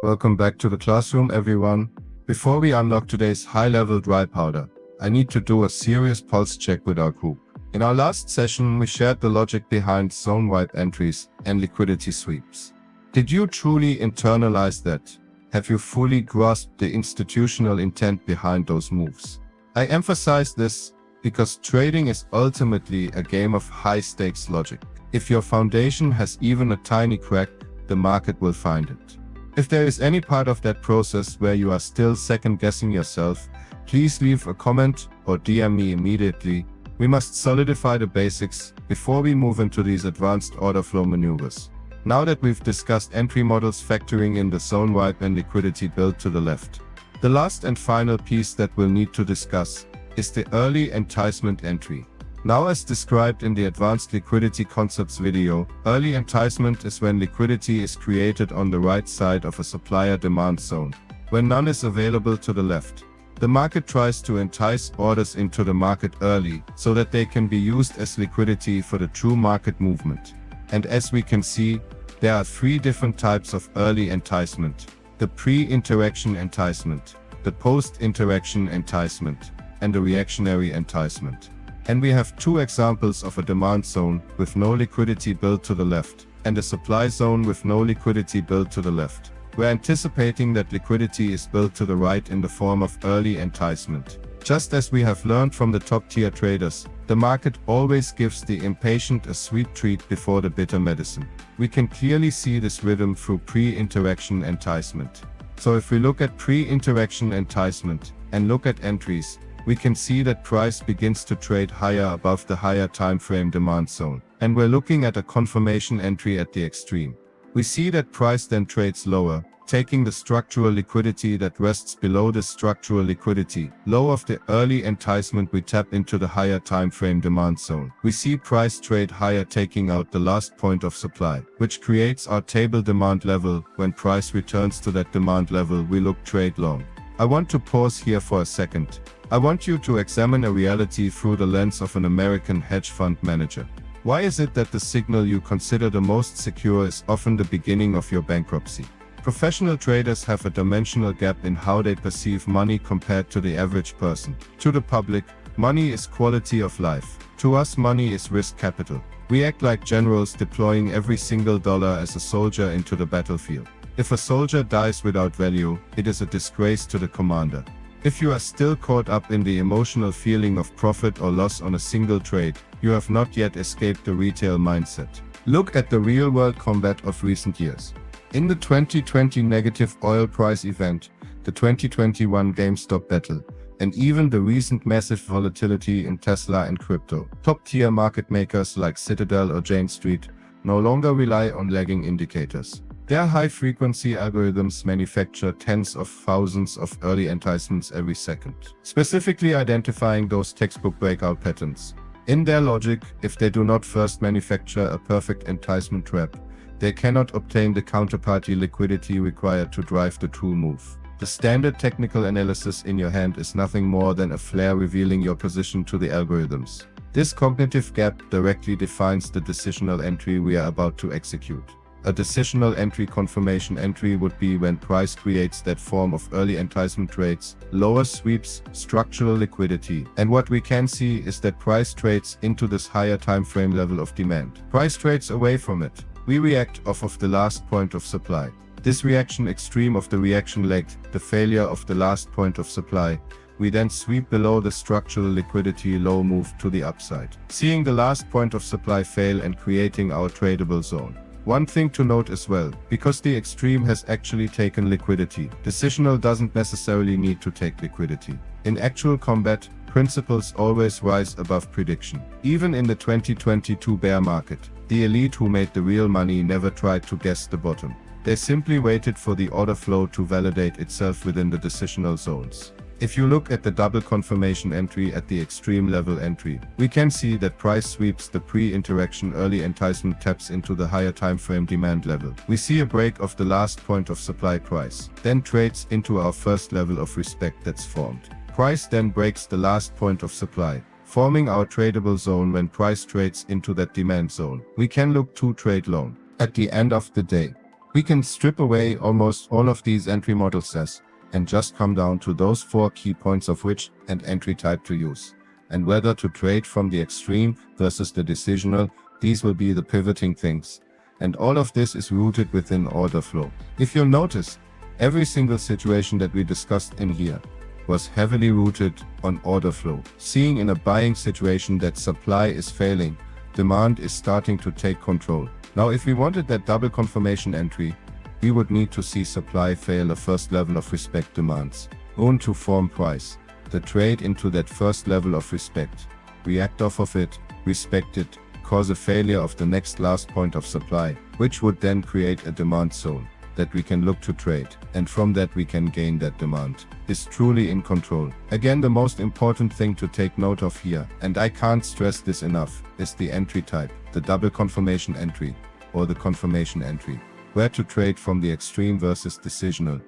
Welcome back to the classroom, everyone. Before we unlock today's high-level dry powder, I need to do a serious pulse check with our group. In our last session, we shared the logic behind zone-wide entries and liquidity sweeps. Did you truly internalize that? Have you fully grasped the institutional intent behind those moves? I emphasize this because trading is ultimately a game of high-stakes logic. If your foundation has even a tiny crack, the market will find it. If there is any part of that process where you are still second-guessing yourself, please leave a comment or DM me immediately. We must solidify the basics before we move into these advanced order flow maneuvers. Now that we've discussed entry models factoring in the zone-wide and liquidity build to the left, the last and final piece that we'll need to discuss is the early enticement entry. Now, as described in the Advanced Liquidity Concepts video, early enticement is when liquidity is created on the right side of a supplier-demand zone, when none is available to the left. The market tries to entice orders into the market early so that they can be used as liquidity for the true market movement. And as we can see, there are three different types of early enticement: the pre-interaction enticement, the post-interaction enticement, and the reactionary enticement. And we have two examples of a demand zone with no liquidity built to the left, and a supply zone with no liquidity built to the left. We're anticipating that liquidity is built to the right in the form of early enticement. Just as we have learned from the top-tier traders, the market always gives the impatient a sweet treat before the bitter medicine. We can clearly see this rhythm through pre-interaction enticement. So if we look at pre-interaction enticement and look at entries, we can see that price begins to trade higher above the higher time frame demand zone. And we're looking at a confirmation entry at the extreme. We see that price then trades lower, taking the structural liquidity that rests below the structural liquidity low of the early enticement. We tap into the higher time frame demand zone. We see price trade higher, taking out the last point of supply, which creates our table demand level. When price returns to that demand level, we look trade long. I want to pause here for a second. I want you to examine a reality through the lens of an American hedge fund manager. Why is it that the signal you consider the most secure is often the beginning of your bankruptcy? Professional traders have a dimensional gap in how they perceive money compared to the average person. To the public, money is quality of life. To us, money is risk capital. We act like generals, deploying every single dollar as a soldier into the battlefield. If a soldier dies without value, it is a disgrace to the commander. If you are still caught up in the emotional feeling of profit or loss on a single trade, you have not yet escaped the retail mindset. Look at the real-world combat of recent years. In the 2020 negative oil price event, the 2021 GameStop battle, and even the recent massive volatility in Tesla and crypto, top-tier market makers like Citadel or Jane Street no longer rely on lagging indicators. Their high-frequency algorithms manufacture tens of thousands of early enticements every second, specifically identifying those textbook breakout patterns. In their logic, if they do not first manufacture a perfect enticement trap, they cannot obtain the counterparty liquidity required to drive the true move. The standard technical analysis in your hand is nothing more than a flare revealing your position to the algorithms. This cognitive gap directly defines the decisional entry we are about to execute. A decisional entry confirmation entry would be when price creates that form of early enticement trades, lower sweeps, structural liquidity, and what we can see is that price trades into this higher time frame level of demand. Price trades away from it. We react off of the last point of supply. This reaction extreme of the reaction leg, the failure of the last point of supply, we then sweep below the structural liquidity low, move to the upside, seeing the last point of supply fail and creating our tradable zone. One thing to note as well, because the extreme has actually taken liquidity, decisional doesn't necessarily need to take liquidity. In actual combat, principles always rise above prediction. Even in the 2022 bear market, the elite who made the real money never tried to guess the bottom. They simply waited for the order flow to validate itself within the decisional zones. If you look at the double confirmation entry at the extreme level entry, we can see that price sweeps the pre-interaction early enticement, taps into the higher time frame demand level. We see a break of the last point of supply price, then trades into our first level of respect that's formed. Price then breaks the last point of supply, forming our tradable zone. When price trades into that demand zone, we can look to trade long. At the end of the day, We can strip away almost all of these entry model sets and just come down to those 4 key points of which and entry type to use, and whether to trade from the extreme versus the decisional. These will be the pivoting things. And all of this is rooted within order flow. If you'll notice, every single situation that we discussed in here was heavily rooted on order flow. Seeing in a buying situation that supply is failing, demand is starting to take control. Now, if we wanted that double confirmation entry, we would need to see supply fail a first level of respect demands, own to form price, the trade into that first level of respect, react off of it, respect it, cause a failure of the next last point of supply, which would then create a demand zone that we can look to trade, and from that we can gain that demand, is truly in control. Again, the most important thing to take note of here, and I can't stress this enough, is the entry type, the double confirmation entry, or the confirmation entry. Where to trade from the extreme versus decisional,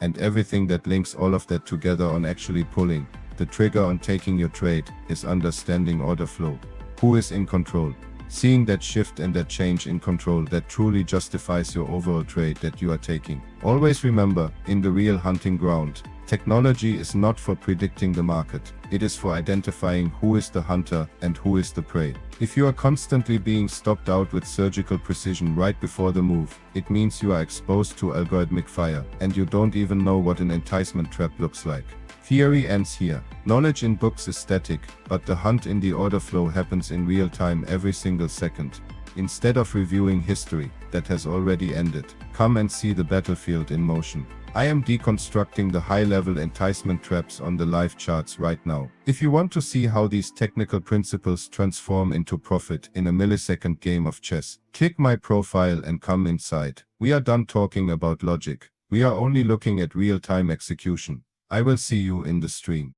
and everything that links all of that together on actually pulling the trigger on taking your trade is understanding order flow. Who is in control? Seeing that shift and that change in control that truly justifies your overall trade that you are taking. Always remember, in the real hunting ground, technology is not for predicting the market. It is for identifying who is the hunter and who is the prey. If you are constantly being stopped out with surgical precision right before the move, it means you are exposed to algorithmic fire, and you don't even know what an enticement trap looks like. Theory ends here. Knowledge in books is static, but the hunt in the order flow happens in real time every single second. Instead of reviewing history that has already ended, come and see the battlefield in motion. I am deconstructing the high-level enticement traps on the live charts right now. If you want to see how these technical principles transform into profit in a millisecond game of chess, click my profile and come inside. We are done talking about logic. We are only looking at real-time execution. I will see you in the stream.